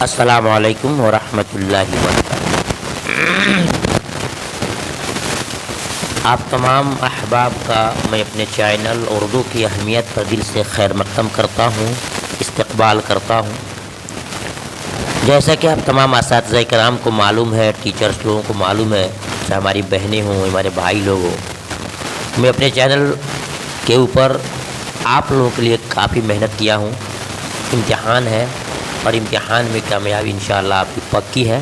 السلام علیکم ورحمۃ اللہ وبرکاتہ۔ آپ تمام احباب کا میں اپنے چینل اردو کی اہمیت پر دل سے خیر مقدم کرتا ہوں، استقبال کرتا ہوں۔ جیسا کہ آپ تمام اساتذہ کرام کو معلوم ہے، ٹیچرز لوگوں کو معلوم ہے، چاہے ہماری بہنیں ہوں، ہمارے بھائی لوگ ہوں، میں اپنے چینل کے اوپر آپ لوگوں کے لیے کافی محنت کیا ہوں۔ امتحان ہے اور امتحان میں کامیابی انشاءاللہ آپ کی پکی ہے۔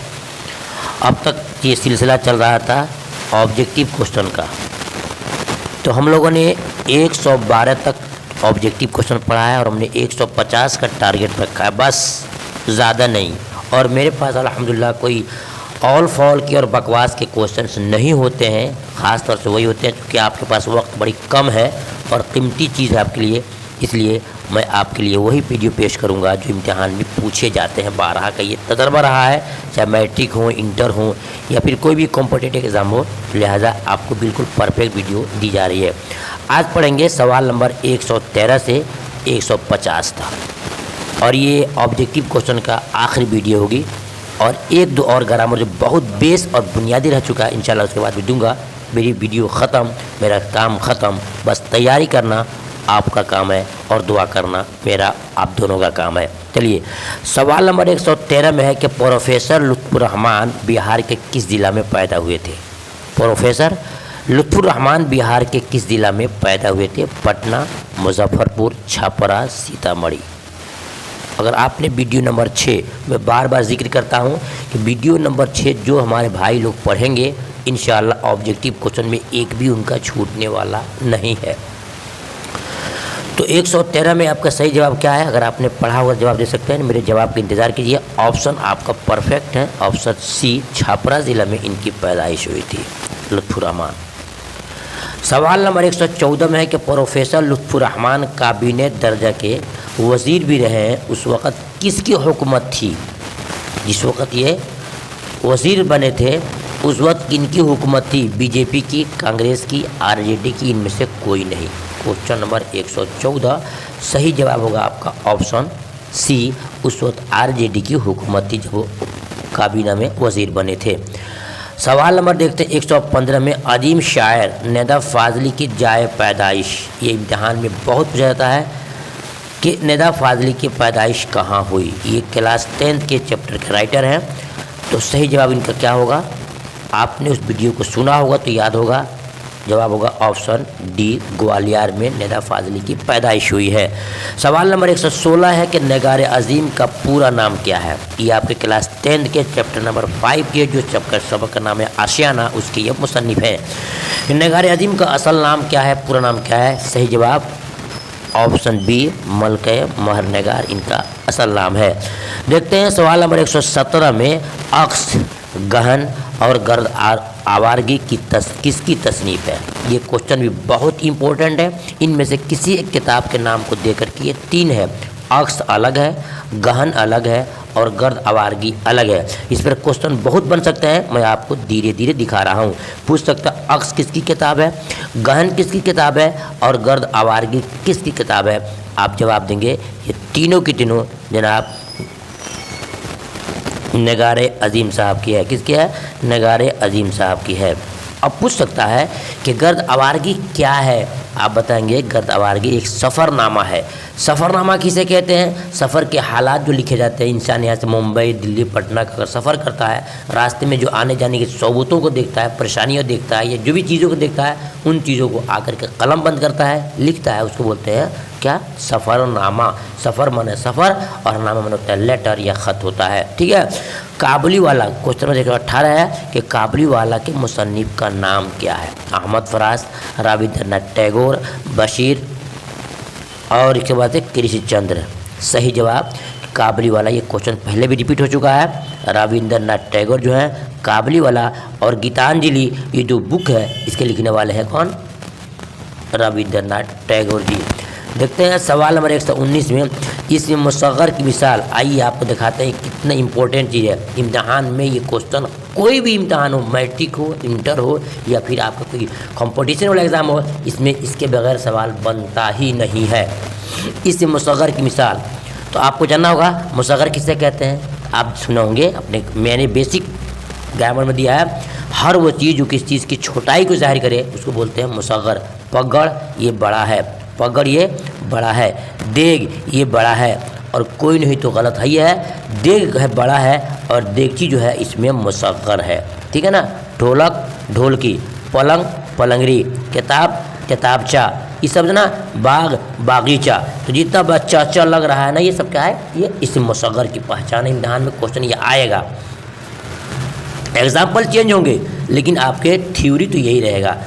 اب تک یہ سلسلہ چل رہا تھا آبجیکٹیو کوشچن کا، تو ہم لوگوں نے 112 تک آبجیکٹیو کوشچن پڑھا ہے اور ہم نے 150 کا ٹارگیٹ رکھا ہے، بس زیادہ نہیں۔ اور میرے پاس الحمدللہ کوئی آل فال کی اور بکواس کے کوشچنس نہیں ہوتے ہیں، خاص طور سے وہی ہوتے ہیں کیونکہ آپ کے پاس وقت بڑی کم ہے اور قیمتی چیز ہے آپ کے لیے، اس لیے میں آپ کے لیے وہی ویڈیو پیش کروں گا جو امتحان میں پوچھے جاتے ہیں۔ بارہا کا یہ تجربہ رہا ہے، چاہے میٹرک ہوں، انٹر ہوں یا پھر کوئی بھی کمپٹیٹیو ایگزام ہو، لہٰذا آپ کو بالکل پرفیکٹ ویڈیو دی جا رہی ہے۔ آج پڑھیں گے سوال نمبر 113 سے 150 تک، اور یہ آبجیکٹیو کوشچن کا آخری ویڈیو ہوگی، اور ایک دو اور گرامر جو بہت بیس اور بنیادی رہ چکا ہے انشاءاللہ اس کے بعد بھی دوں گا۔ میری ویڈیو ختم، میرا کام ختم، بس تیاری کرنا آپ کا کام ہے اور دعا کرنا میرا آپ دونوں کا کام ہے۔ چلیے، سوال نمبر 113 میں ہے کہ پروفیسر لطف الرحمان بہار کے کس ضلع میں پیدا ہوئے تھے؟ پروفیسر لطف الرحمان بہار کے کس ضلع میں پیدا ہوئے تھے؟ پٹنہ، مظفر پور، چھپرا، سیتامڑھی۔ اگر آپ نے ویڈیو نمبر 6، میں بار بار ذکر کرتا ہوں کہ ویڈیو نمبر 6 جو ہمارے بھائی لوگ پڑھیں گے انشاءاللہ آبجیکٹیو کوشچن میں ایک بھی ان کا چھوٹنے والا نہیں ہے۔ تو 113 میں آپ کا صحیح جواب کیا ہے؟ اگر آپ نے پڑھا ہوا جواب دے سکتے ہیں، میرے جواب کا انتظار کیجیے۔ آپشن آپ کا پرفیکٹ ہے، آپشن سی، چھپرا ضلع میں ان کی پیدائش ہوئی تھی، لطف الرحمان۔ سوال نمبر 114 میں ہے کہ پروفیسر لطف الرحمان کابینہ درجہ کے وزیر بھی رہے ہیں، اس وقت کس کی حکومت تھی؟ جس وقت یہ وزیر بنے تھے اس وقت کن کی حکومت تھی؟ بی جے پی کی، کانگریس کی، آر جے ڈی کی، ان میں سے کوئی نہیں۔ کوشچن نمبر 114 صحیح جواب ہوگا آپ کا آپشن سی، اس وقت آر جے ڈی کی حکومت تھی جب وہ کابینہ میں وزیر بنے تھے۔ سوال نمبر دیکھتے ہیں 115 میں، عظیم شاعر ندا فاضلی کی جائے پیدائش، یہ امتحان میں بہت پوچھا جاتا ہے کہ ندا فاضلی کی پیدائش کہاں ہوئی؟ یہ کلاس 10 کے چیپٹر کے رائٹر ہیں، تو صحیح جواب ان کا کیا ہوگا؟ آپ نے اس ویڈیو کو سنا ہوگا تو یاد ہوگا، جواب ہوگا آپشن ڈی، گوالیار میں ندا فاضلی کی پیدائش ہوئی ہے۔ سوال نمبر 116 ہے کہ نگار عظیم کا پورا نام کیا ہے؟ یہ آپ کے کلاس 10 کے چیپٹر نمبر 5 کے جو سبق کا نام ہے آشیانہ، اس کے یہ مصنف ہیں۔ نگار عظیم کا اصل نام کیا ہے، پورا نام کیا ہے؟ صحیح جواب آپشن بی، ملکہ مہر نگار ان کا اصل نام ہے۔ دیکھتے ہیں سوال نمبر 117 میں، عکس، گہن اور گرد آوارگی کی کس کی تصنیف ہے؟ یہ کوشچن بھی بہت امپورٹنٹ ہے، ان میں سے کسی ایک کتاب کے نام کو دے کر کے یہ 3 ہے، عکس الگ ہے، گہن الگ ہے اور گرد آوارگی الگ ہے۔ اس پر کوشچن بہت بن سکتے ہیں، میں آپ کو دھیرے دھیرے دکھا رہا ہوں۔ پوچھ سکتا عکس کس کی کتاب ہے، گہن کس کی کتاب ہے اور گرد آوارگی کس کی کتاب ہے؟ آپ جواب دیں گے یہ تینوں کی تینوں جناب نگار عظیم صاحب کی ہے۔ کس کی ہے؟ نگار عظیم صاحب کی ہے۔ اب پوچھ سکتا ہے کہ گرد آوارگی کیا ہے؟ آپ بتائیں گے گرد آوارگی ایک سفر نامہ ہے۔ سفر نامہ کسے کہتے ہیں؟ سفر کے حالات جو لکھے جاتے ہیں، انسان یہاں سے ممبئی، دلی، پٹنہ کا اگر سفر کرتا ہے، راستے میں جو آنے جانے کی صعوبتوں کو دیکھتا ہے، پریشانیوں دیکھتا ہے، یا جو بھی چیزوں کو دیکھتا ہے، ان چیزوں کو آ کر کے قلم بند کرتا ہے، لکھتا ہے، اس کو بولتے ہیں کیا؟ سفر نامہ۔ سفر مانے سفر اور نامہ مانے ہوتا ہے لیٹر یا خط ہوتا ہے، ٹھیک ہے۔ کابلی والا کوشچن نمبر 118 ہے کہ کابلی والا کے مصنف کا نام کیا ہے؟ احمد فراز، رابندر ناتھ ٹیگور، بشیر اور اس کے بعد ہے کرشن چندر۔ صحیح جواب کابلی والا، یہ کوشچن پہلے بھی ریپیٹ ہو چکا ہے۔ رابندر ناتھ ٹیگور جو ہیں کابلی والا، اور گیتانجلی یہ جو بک ہے اس کے لکھنے والے ہیں کون؟ رابندر ناتھ ٹیگور جی۔ دیکھتے ہیں سوال نمبر 119 میں، اس میں مصغر کی مثال، آئیے آپ کو دکھاتے ہیں کتنا امپورٹنٹ چیز ہے۔ امتحان میں یہ کوشچن کوئی بھی امتحان ہو، میٹرک ہو، انٹر ہو یا پھر آپ کا کوئی کمپٹیشن والا ایگزام ہو، اس میں اس کے بغیر سوال بنتا ہی نہیں ہے۔ اس میں مصغر کی مثال، تو آپ کو جاننا ہوگا مصغر کسے کہتے ہیں؟ आप सुने होंगे अपने, मैंने बेसिक ग्रामर में दिया है, हर वो चीज़ जो किस चीज़ की छोटाई को ज़ाहिर करे उसको बोलते हैं मुसग़्ग़र। पगड़ ये बड़ा है, पगड़ ये बड़ा है, देग ये बड़ा है, और कोई नहीं तो गलत है, ये है देग है बड़ा है और देगची जो है इसमें मुसग़्ग़र है, ठीक है ना। ढोलक ढोलकी, पलंग पलंगरी, किताब किताबचा, ये सब ना बाग बागीचा। तो जितना बच्चा अच्छा लग रहा है ना, ये सब क्या है, ये इसम मुसग़्ग़र की पहचान है। इम्तिहान में क्वेश्चन ये आएगा, एग्जाम्पल चेंज होंगे लेकिन आपके थ्योरी तो यही रहेगा।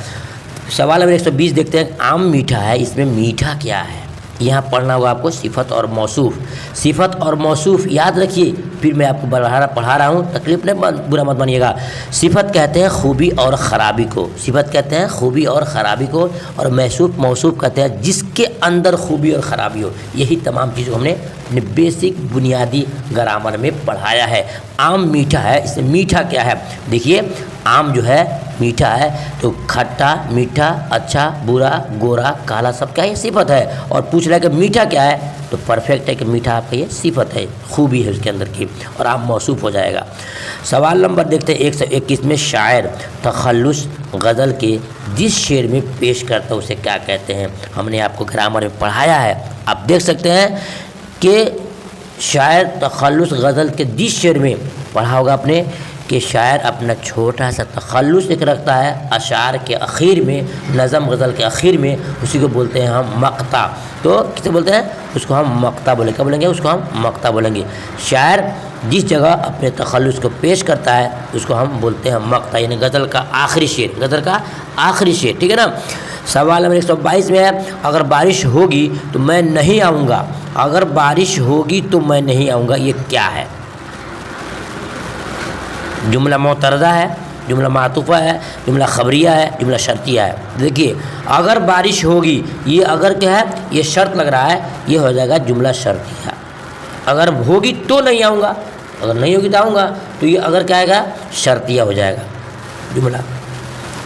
सवाल नंबर 120 देखते हैं। आम मीठा है, इसमें मीठा क्या है? यहाँ पढ़ना होगा आपको सिफत और मौसूफ। सिफत और मौसूफ याद रखिए, फिर मैं आपको पढ़ा रहा हूँ, तकलीफ नहीं, बुरा मत मानिएगा। सिफत कहते हैं खूबी और ख़राबी को, सिफत कहते हैं खूबी और ख़राबी को, और मौसूफ कहते हैं जिसके अंदर खूबी और ख़राबी हो। यही तमाम चीज़ों हमने अपने बेसिक बुनियादी ग्रामर में पढ़ाया है। आम मीठा है, इसमें मीठा क्या है? देखिए आम जो है मीठा है, तो खट्टा मीठा अच्छा बुरा गोरा काला सब क्या है, सिफत है। और पूछ रहा है कि मीठा क्या है, तो परफेक्ट है कि मीठा आपका ये सिफत है, खूबी है उसके अंदर की, और आम मौसूफ हो जाएगा। सवाल नंबर देखते हैं 121 में। शायर तखल्लुस गज़ल के जिस शेर में पेश करता है उसे क्या कहते हैं? हमने आपको ग्रामर में पढ़ाया है, आप देख सकते हैं कि शायर तखल्लुस गज़ल के जिस शेर में पढ़ा होगा आपने कि शायर अपना छोटा सा तखल्लुस एक रखता है अशार के आखिर में, नज़म गज़ल के आखिर में, उसी को बोलते हैं हम मक्ता। तो किसे बोलते हैं? उसको हम मक्ता बोलेंगे। क्या बोलेंगे? उसको हम मक्ता बोलेंगे। शायर जिस जगह अपने तखल्लुस को पेश करता है उसको हम बोलते हैं मक्ता, यानी गज़ल का आखिरी शेर, गज़ल का आखिरी शेर, ठीक है ना। सवाल नंबर 122 में है। अगर बारिश होगी तो मैं नहीं आऊँगा, अगर बारिश होगी तो मैं नहीं आऊँगा, ये क्या है? जुमला मोतरदा है, जुमला मातूफ़ा है, जुमला खबरिया है, जुमला शर्तिया है। देखिए अगर बारिश होगी, ये अगर क्या है, ये शर्त लग रहा है, ये हो जाएगा जुमला शर्तिया। अगर होगी तो नहीं आऊँगा, अगर नहीं होगी तो आऊँगा, तो ये अगर क्या आएगा, शर्तिया हो जाएगा जुमला।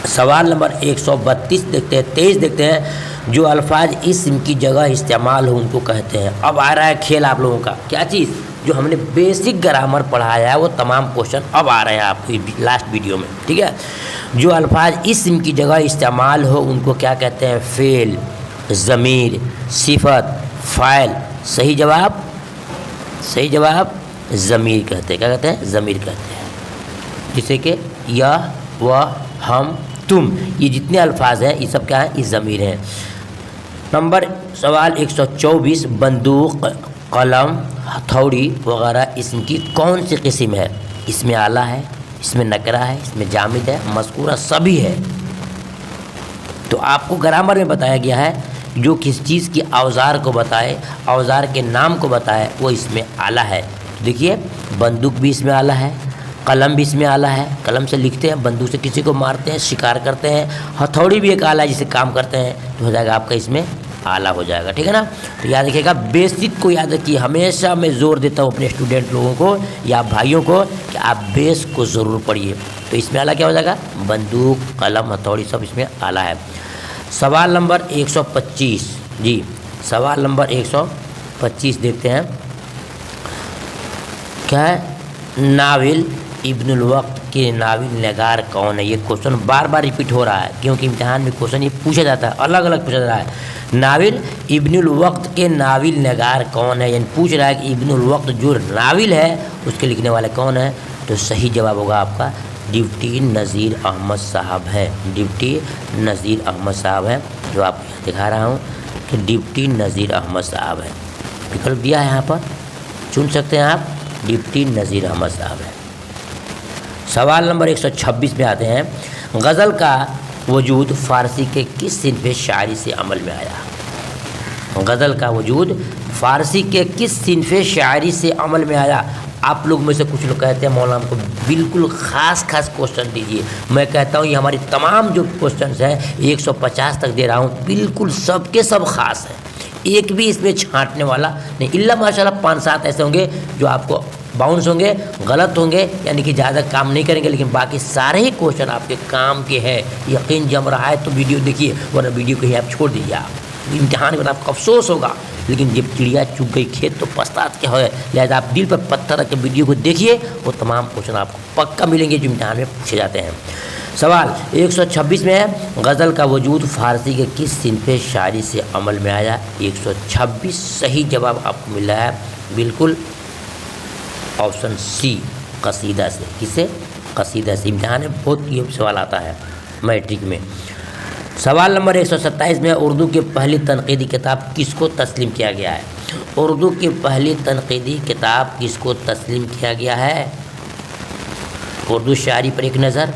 सवाल नंबर 132 देखते हैं, 23 देखते हैं। जो अल्फाज इस्म की जगह इस्तेमाल हो उनको कहते हैं। अब आ रहा है खेल आप लोगों का, क्या चीज़? जो हमने बेसिक ग्रामर पढ़ाया है वो तमाम क्वेश्चन अब आ रहे हैं आपको लास्ट वीडियो में, ठीक है। जो अल्फाज इस्म की जगह इस्तेमाल हो उनको क्या कहते हैं? फ़ेल, ज़मीर, सिफत, फ़ाइल। सही जवाब ज़मीर कहते हैं। क्या कहते हैं? ज़मीर कहते हैं। जैसे कि यह, वह, हम, तुम, ये जितने अल्फाज हैं ये सब क्या हैं? ये ज़मीर हैं। सवाल 124। बंदूक, कलम, हथौड़ी वगैरह इसम की कौन सी किस्म है? इसमें आला है, इसमें नकरा है, इसमें जामिद है, मज़कूरा, सभी है। तो आपको ग्रामर में बताया गया है जो किस चीज़ की औज़ार को बताए, औज़ार के नाम को बताए, वो इसमें आला है। देखिए बंदूक भी इसमें आला है, कलम भी इसमें आला है, कलम से लिखते हैं, बंदूक से किसी को मारते हैं, शिकार करते हैं। हथौड़ी भी एक आला है जिसे काम करते हैं, तो हो जाएगा आपका इसमें आला हो जाएगा, ठीक है ना। तो याद रखिएगा, बेसिक को याद रखिए। हमेशा मैं ज़ोर देता हूँ अपने स्टूडेंट लोगों को या भाइयों को कि आप बेस को ज़रूर पढ़िए। तो इसमें आला क्या हो जाएगा? बंदूक, कलम, हथौड़ी सब इसमें आला है। सवाल नंबर 125 जी, सवाल नंबर 125 देखते हैं। क्या है? नाविल इब्नुल वक्त के नाविल नगार कौन है? ये क्वेश्चन बार बार रिपीट हो रहा है क्योंकि इम्तिहान में क्वेश्चन ये पूछा जाता है, अलग अलग पूछा जा रहा है। नाविल इब्नुल वक्त के नाविल नगार कौन है, यानी पूछ रहा है कि इब्नुल वक्त जो नाविल है उसके लिखने वाले कौन है? तो सही जवाब होगा आपका डिप्टी नज़ीर अहमद साहब है। डिप्टी नज़ीर अहमद साहब है, जो आपको यहाँ दिखा रहा हूँ कि डिप्टी नज़ीर अहमद साहब है। विकल्प दिया है यहाँ पर, चुन सकते हैं आप, डिप्टी नज़ीर अहमद साहब है। सवाल नंबर 126 में आते हैं। गज़ल का वजूद फ़ारसी के किस सिन्फ़ शायरी से अमल में आया? गज़ल का वजूद फ़ारसी के किस सिन्फ़ शायरी से अमल में आया? आप लोग में से कुछ लोग कहते हैं मौलाना को बिल्कुल ख़ास क्वेश्चन दीजिए। मैं कहता हूँ ये हमारी तमाम जो क्वेश्चंस हैं 150 तक दे रहा हूँ, बिल्कुल सब के सब ख़ास हैं, एक भी इसमें छांटने वाला नहीं। इल्ला माशाल्लाह 5-7 ऐसे होंगे जो आपको बाउंस होंगे, गलत होंगे, यानी कि ज़्यादा काम नहीं करेंगे, लेकिन बाकी सारे ही क्वेश्चन आपके काम के हैं। यकीन जम रहा है तो वीडियो देखिए, वरना वीडियो को ही आप छोड़ दीजिए। आप इम्तिहान में आपको अफसोस होगा لیکن جب چڑیا چگ گئی کھیت تو پछतात کیا ہے. لہٰذا آپ دل پر پتھر رکھ کے ویڈیو کو دیکھیے, وہ تمام کوشچن آپ کو پکا ملیں گے جو امتحان میں پوچھے جاتے ہیں. سوال 126 میں ہے, غزل کا وجود فارسی کے کس صنف شاعری سے عمل میں آیا؟ 126 صحیح جواب آپ کو مل رہا ہے بالکل آپشن سی, قصیدہ سے. کس سے؟ قصیدہ سے. امتحان میں بہت یہ سوال آتا ہے میٹرک میں. سوال نمبر 127 میں, اردو کی پہلی تنقیدی کتاب کس کو تسلیم کیا گیا ہے؟ اردو کی پہلی تنقیدی کتاب کس کو تسلیم کیا گیا ہے؟ اردو شاعری پر ایک نظر,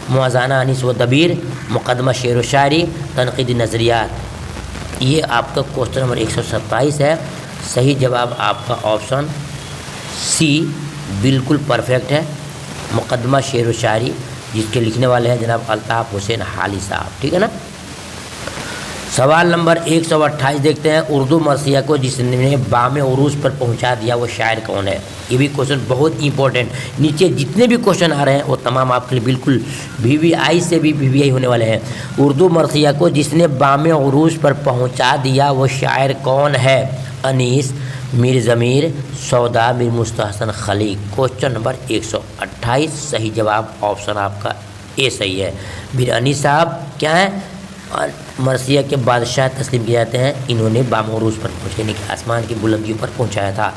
موازنہ انیس و دبیر, مقدمہ شعر و شاعری, تنقیدی نظریات. یہ آپ کا کوشچن نمبر 127 ہے. صحیح جواب آپ کا آپشن سی بالکل پرفیکٹ ہے, مقدمہ شعر و شاعری, جس کے لکھنے والے ہیں جناب الطاف حسین حالی صاحب. ٹھیک ہے نا. سوال نمبر 128 دیکھتے ہیں, اردو مرثیہ کو جس نے بام عروج پر پہنچا دیا وہ شاعر کون ہے؟ یہ بھی کوشچن بہت امپورٹنٹ. نیچے جتنے بھی کوشچن آ رہے ہیں وہ تمام آپ کے لیے بالکل VVI سے بھی VVI ہونے والے ہیں. اردو مرثیہ کو جس نے بام عروج پر پہنچا دیا وہ شاعر کون ہے؟ انیس, میر ضمیر, سودا, میر مستحسن خلیق. کوشچن نمبر 128 صحیح جواب آپشن آپ کا اے صحیح ہے. میر انیس صاحب کیا ہیں؟ مرثیہ کے بادشاہ تسلیم کیے جاتے ہیں. انہوں نے بام عروج پر پہنچے, یعنی کہ آسمان کی بلندیوں پر پہنچایا تھا.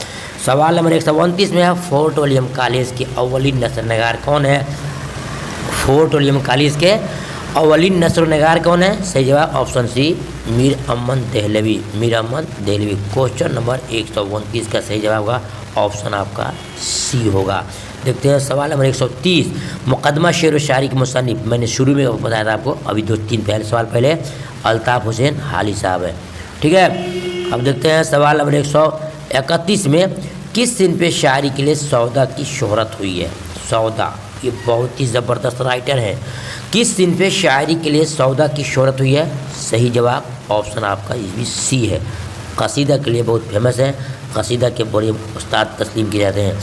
سوال نمبر 129 میں ہے, فورٹ ولیم کالج کے اولین نثر نگار کون ہے؟ فورٹ ولیم کالج کے اولین نثر نگار کون ہے؟ صحیح جواب آپشن سی میر امن دہلوی. میر امن دہلوی. کوشچن نمبر 129 کا صحیح جواب ہوگا آپشن آپ کا سی ہوگا. دیکھتے ہیں سوال نمبر 130, مقدمہ شعر و شاعری کے مصنف, میں نے شروع میں بتایا تھا آپ کو, ابھی 2-3 پہلے سوال پہلے, الطاف حسین حالی صاحب ہے. ٹھیک ہے. اب دیکھتے ہیں سوال نمبر 131 میں, کس صنف شاعری کے لیے سودا کی شہرت ہوئی ہے؟ سودا یہ بہت ہی زبردست رائٹر ہے. کس صنف شاعری کے لیے سودا کی شہرت ہوئی ہے؟ صحیح جواب آپشن آپ کا یہ بھی سی ہے. قصیدہ کے لیے بہت فیمس ہے, قصیدہ کے بڑے استاد تسلیم کیے جاتے ہیں.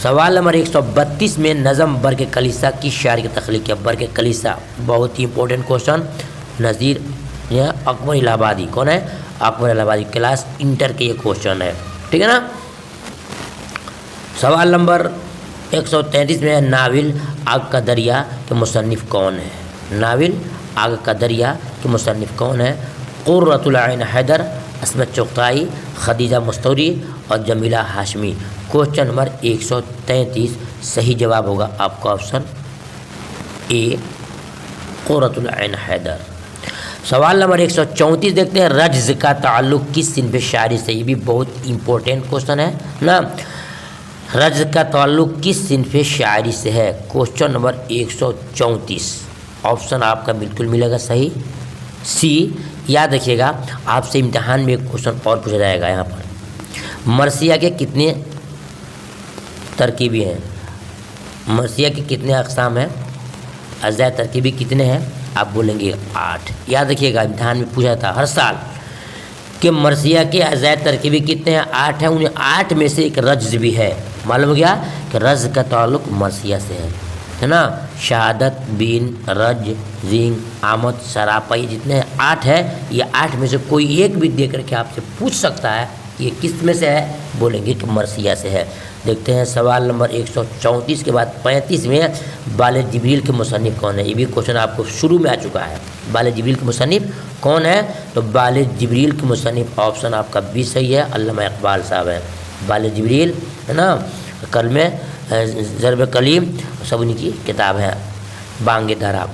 سوال نمبر 132 میں, نظم برق کلیسہ کی شاعر کی تخلیق کیا؟ برق کلیسہ بہت ہی امپورٹنٹ کوشچن. نذیر اکبر الہ آبادی. کون ہے؟ اکبر الہ آبادی. کلاس انٹر کے یہ کوشچن ہے. ٹھیک ہے نا. سوال نمبر 133 میں, ناول آگ کا دریا کے مصنف کون ہے؟ ناول آگ کا دریا کے مصنف کون ہے؟ قرۃ العین حیدر, عصمت چغتائی, خدیجہ مستوری اور جمیلہ ہاشمی. کوشچن نمبر 133 صحیح جواب ہوگا آپ کا آپشن اے قرۃ العین حیدر. سوال نمبر 134 دیکھتے ہیں, رجز کا تعلق کس صنف شاعری سے؟ یہ بھی بہت امپورٹنٹ کوشچن ہے نا. رجز کا تعلق کس صنف شاعری سے ہے؟ کوشچن نمبر 134 آپشن آپ کا بالکل ملے گا صحیح سی. یاد رکھیے گا آپ سے امتحان میں ایک کوشچن اور پوچھا جائے گا. یہاں پر مرثیہ کے کتنے ترکیبی ہیں؟ مرثیہ کے کتنے اقسام ہیں؟ اجزاء ترکیبی کتنے ہیں؟ آپ بولیں گے 8. یاد رکھیے گا امتحان میں پوچھا تھا ہر سال کہ مرثیہ کے اجزاء ترکیبی کتنے ہیں؟ 8 ہیں. انہیں 8 میں سے ایک رجز بھی ہے. معلوم ہو گیا کہ رجز کا تعلق مرثیہ سے ہے نا. شہادت, بین, رج, زینگ, آمد, سراپا, یہ جتنے 8 ہے, یہ 8 میں سے کوئی ایک بھی دے کر کے آپ سے پوچھ سکتا ہے یہ کس میں سے ہے, بولیں گے کہ مرثیہ سے ہے. دیکھتے ہیں سوال نمبر 134 کے بعد 35 میں, بال جبریل کے مصنف کون ہے؟ یہ بھی کوشچن آپ کو شروع میں آ چکا ہے. بال جبریل کے مصنف کون ہے؟ تو بال جبریل کے مصنف آپشن آپ کا بھی صحیح ہے, علامہ اقبال صاحب ہیں. بال جبریل ہے نا, کلم ضرب کلیم سب ان کی کتاب ہے, بانگ درا.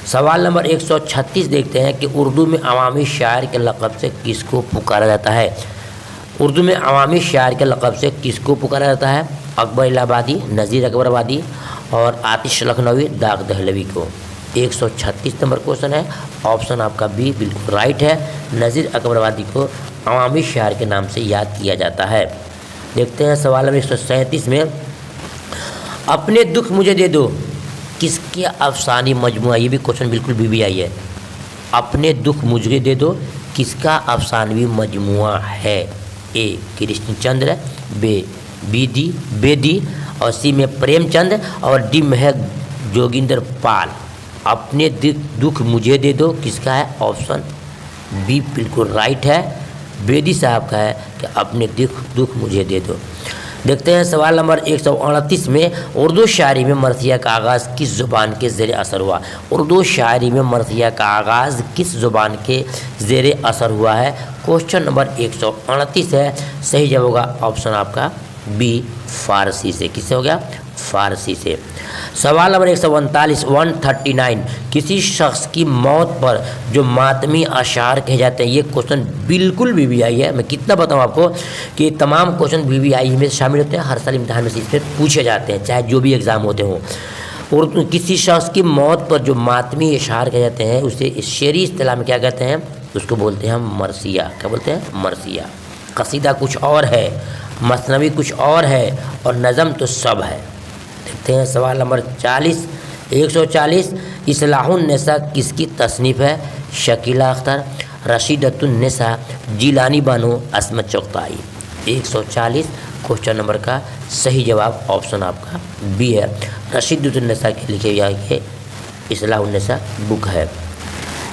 سوال نمبر 136 دیکھتے ہیں کہ اردو میں عوامی شاعر کے لقب سے کس کو پکارا جاتا ہے؟ اردو میں عوامی شاعر کے لقب سے کس کو پکارا جاتا ہے؟ اکبر الہ آبادی, نذیر اکبر آبادی اور آتش لکھنوی, داغ دہلوی کو. 136 نمبر کوشچن ہے, آپشن آپ کا بھی بالکل رائٹ ہے. نذیر اکبر آبادی کو عوامی شاعر کے نام سے یاد کیا جاتا ہے. دیکھتے ہیں سوال نمبر 137 میں, اپنے دکھ مجھے دے دو کس کے افسانوی مجموعہ؟ یہ بھی کوشچن بالکل VVI ہے. اپنے دکھ مجھے دے دو کس کا افسانوی مجموعہ ہے؟ اے کرشن چندر, بیدی اور سی میں پریم چند اور ڈی میں ہے جوگندر پال. اپنے دکھ مجھے دے دو کس کا ہے؟ آپشن بی بالکل رائٹ ہے. बेदी साहब का है कि अपने दुख मुझे दे दो। देखते हैं सवाल नंबर 138 में उर्दू शायरी में मरसिया का आगाज़ किस ज़ुबान के ज़ेर असर हुआ। उर्दू शायरी में मरसिया का आगाज़ किस ज़ुबान के ज़ेर असर हुआ है। क्वेश्चन नंबर 138 है। सही जवाब होगा ऑप्शन आपका बी, फ़ारसी से। किससे हो गया? फ़ारसी से। सवाल नंबर 139 किसी शख्स की मौत पर जो मातमी अशार कहे जाते हैं। ये क्वेश्चन बिल्कुल BBI है। मैं कितना बताऊं आपको कि तमाम क्वेश्चन BBI में शामिल होते हैं, हर साल इम्तिहान में से पूछे जाते हैं, चाहे जो भी एग्ज़ाम होते हों। और किसी शख्स की मौत पर जो मातमी अशार कहे जाते हैं उसे शेरी इस्तिलाह में क्या कहते हैं? उसको बोलते हैं हम मरसिया। क्या बोलते हैं? मरसिया। कसीदा कुछ और है, मसनवी कुछ और है और नज़म तो सब है। देखते हैं सवाल नंबर 140 इस्लाहुन्निसा किसकी तसनीफ़ है। शकीला अख्तर, रशीदतुन्निसा, जिलानी बानो, अस्मत चुगताई। 140 क्वेश्चन नंबर का सही जवाब ऑप्शन आपका बी है। रशीदतुन्निसा के लिखे गया ये इस्लाहुन्निसा बुक है।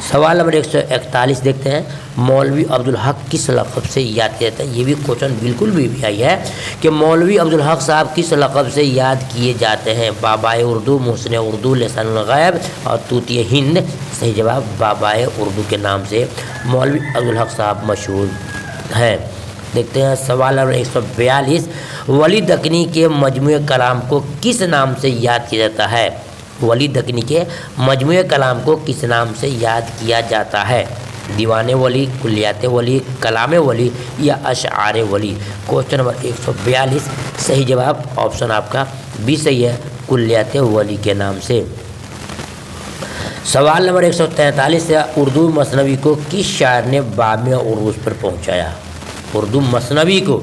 सवाल नंबर 141 देखते हैं। मौलवी अब्दुल हक किस लक़ब से याद किया जाता है। ये भी क्वेश्चन बिल्कुल BBI है कि मौलवी अब्दुल हक साहब किस लक़ब से याद किए जाते हैं। बाबाए उर्दू, मुहसिन उर्दू, लिसानुल गैब और तूतिए हिंद। सही जवाब बाबाए उर्दू के नाम से मौलवी अब्दुल हक साहब मशहूर हैं। देखते हैं सवाल नंबर 142 वली दकनी के मजमूए कलाम को किस नाम से याद किया जाता है। वली दकनी के मजमूए कलाम को किस नाम से याद किया जाता है। दीवाने वली, कुल्लियात वली, कलाम वली या अशआर वली। क्वेश्चन नंबर 142 सही जवाब ऑप्शन आपका बी सही है, कुल्लियात वली के नाम से। सवाल नंबर 143 है। उर्दू मसनवी को किस शायर ने बाम उरूज पर पहुंचाया। उर्दू मसनवी को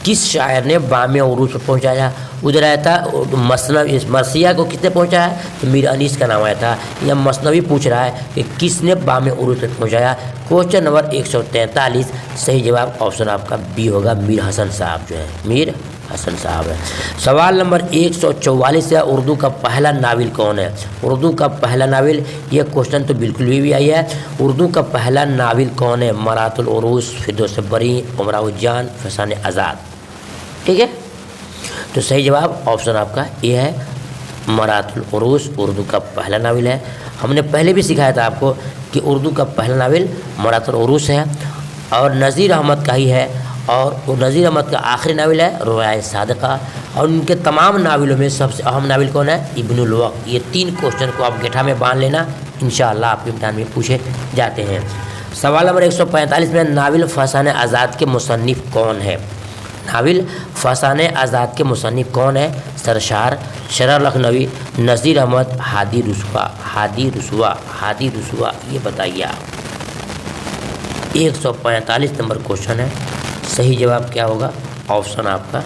किस शायर ने बाम उरूज पर पहुंचाया। उधर आया था मसनवी, मरसिया को किसने पहुंचाया तो मीर अनीस का नाम आया था। यह मसनवी पूछ रहा है कि किसने बाम उरूज तक पहुंचाया। क्वेश्चन नंबर 143 सही जवाब ऑप्शन आपका बी होगा, मीर हसन साहब जो है, मीर हसन साहब है। सवाल नंबर 144 है। उर्दू का पहला नाविल कौन है। उर्दू का पहला नाविल, यह क्वेश्चन तो बिल्कुल भी आई है। उर्दू का पहला नाविल कौन है। मरातुल उरूस, फिरदौस बरी, उमराउज्जान, फसान आज़ाद। ठीक है, तो सही जवाब ऑप्शन आपका ए है, मरातुल उरूस उर्दू का पहला नाविल है। हमने पहले भी सिखाया था आपको कि उर्दू का पहला नाविल मरातुल उरूस है और नज़ीर अहमद का ही है। और वो नज़ीर अहमद का आखिरी नाविल है रुबाए सादिका। और उनके तमाम नाविलों में सबसे अहम नाविल कौन है, इब्नुल वक्त। ये 3 क्वेश्चन को आप गेठा में बांध लेना, इंशाअल्लाह आपके इम्तिहान में पूछे जाते हैं। सवाल नंबर 145 में नाविल फसान आज़ाद के मुसन्निफ़ कौन है। नाविल फसान आज़ाद के मुसन्निफ़ कौन है। सरशार, शरर लखनवी, नज़ीर अहमद, हादी रुसवा। हादी रुसवा ये बताइए आप। 145 नंबर क्वेश्चन है। सही जवाब क्या होगा, ऑप्शन आपका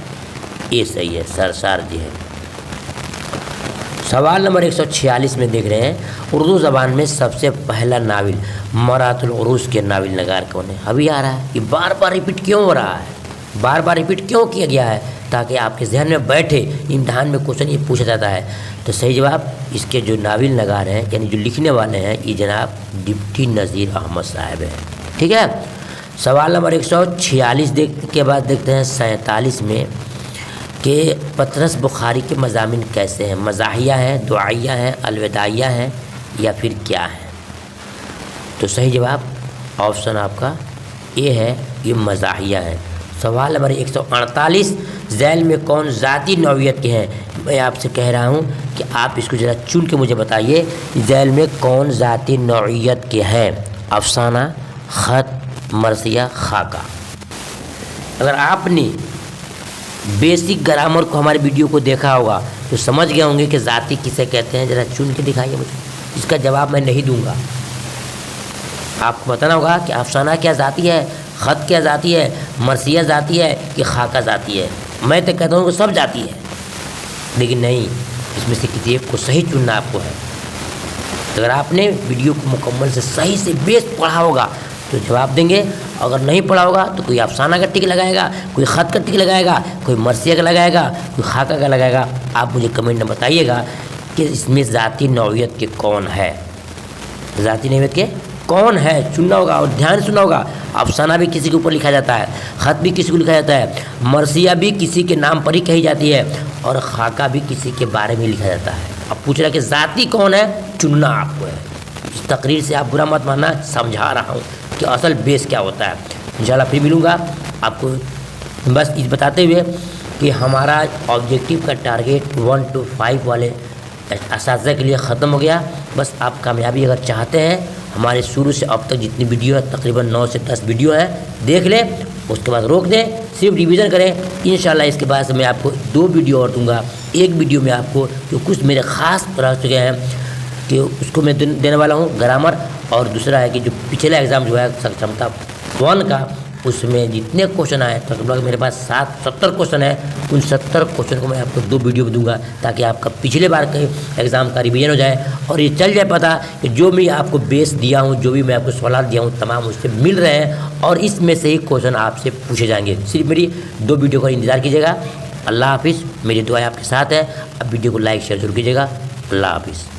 ए सही है, सरशार जी है। सवाल नंबर 146 में देख रहे हैं। उर्दू ज़बान में सबसे पहला नाविल मरातुल उरूस के नाविल नगार कौन है। अभी आ रहा है, ये बार बार रिपीट क्यों हो रहा है, बार बार रिपीट क्यों किया गया है, ताकि आपके जहन में बैठे। इम्तिहान में क्वेश्चन ये पूछा जाता है। तो सही जवाब इसके जो नाविल नगार हैं यानी जो लिखने वाले हैं ये जनाब डिप्टी नज़ीर अहमद साहब हैं। ठीक है। सवाल नंबर 146 के बाद देखते हैं 47 में कि पतरस बुखारी के मज़ामिन कैसे हैं। मज़ाहिया हैं, दुआइया हैं, अलविदाइया हैं या फिर क्या है। तो सही जवाब ऑप्शन आपका ए है, ये मज़ाहिया है। सवाल नंबर 148 झैल में कौन ज़ाती नौइयत के हैं। मैं आपसे कह रहा हूँ कि आप इसको ज़रा चुन के मुझे बताइए, झैल में कौन ज़ाती नौइयत के हैं। अफसाना, ख़त, मरसिया, खाका। अगर आपने बेसिक ग्रामर को हमारे वीडियो को देखा होगा तो समझ गए होंगे कि ज़ाती किसे कहते हैं। ज़रा चुन के दिखाइए मुझे, इसका जवाब मैं नहीं दूंगा। आपको बताना होगा कि अफसाना क्या ज़ाती है, ख़त क्या ज़ाती है, मरसिया ज़ाती है कि खाका ज़ाती है। मैं तो कहता हूँ कि सब ज़ाती है, लेकिन नहीं, इसमें से किसी एक को सही चुनना आपको है। अगर आपने वीडियो को मुकम्मल से सही से बेस पढ़ा होगा तो जवाब देंगे, अगर नहीं पढ़ा होगा तो कोई अफसाना का टिक लगाएगा, कोई ख़त का टिक लगाएगा, कोई मरसिया का लगाएगा, कोई खाका का लगाएगा। आप मुझे कमेंट में बताइएगा कि इसमें ज़ाती नौइयत के कौन है, ज़ाती नौइयत के कौन है चुनना होगा और ध्यान से सुनना होगा। अफसाना भी किसी के ऊपर लिखा जाता है, ख़त भी किसी को लिखा जाता है, मरसिया भी किसी के नाम पर ही कही जाती है और खाका भी किसी के बारे में लिखा जाता है। अब पूछ रहा है कि ज़ाती कौन है, चुनना आपको है। इस तकरीर से आप बुरा मत मानना, समझा रहा हूँ कि असल बेस क्या होता है। इंशाल्लाह फिर मिलूँगा आपको, बस इस बताते हुए कि हमारा ऑब्जेक्टिव का टारगेट 1 to 5 वाले असातिज़ा के लिए ख़त्म हो गया। बस आप कामयाबी अगर चाहते हैं, हमारे शुरू से अब तक जितनी वीडियो है, तकरीबन 9 से 10 वीडियो है, देख लें, उसके बाद रोक दें, सिर्फ रिवीजन करें। इंशाल्लाह इसके बाद से मैं आपको 2 वीडियो और दूंगा। एक वीडियो में आपको जो कुछ मेरे ख़ास रह चुके हैं कि उसको मैं देने वाला हूँ ग्रामर, और दूसरा है कि जो पिछला एग्ज़ाम जो है सक्षमता 1 का, उसमें जितने क्वेश्चन आए, तकरीबन मेरे पास 70 क्वेश्चन है, उन 70 क्वेश्चन को मैं आपको 2 वीडियो में दूंगा ताकि आपका पिछले बार के एग्ज़ाम का रिवीजन हो जाए और ये चल जाए पता कि जो भी आपको बेस दिया हूँ, जो भी मैं आपको सवाल दिया हूँ, तमाम उससे मिल रहे हैं और इसमें से ही क्वेश्चन आपसे पूछे जाएंगे। सिर्फ मेरी 2 वीडियो का इंतज़ार कीजिएगा। अल्लाह हाफिज़। मेरी दुआएं आपके साथ है। अब वीडियो को लाइक शेयर जरूर कीजिएगा। अल्लाह हाफिज़।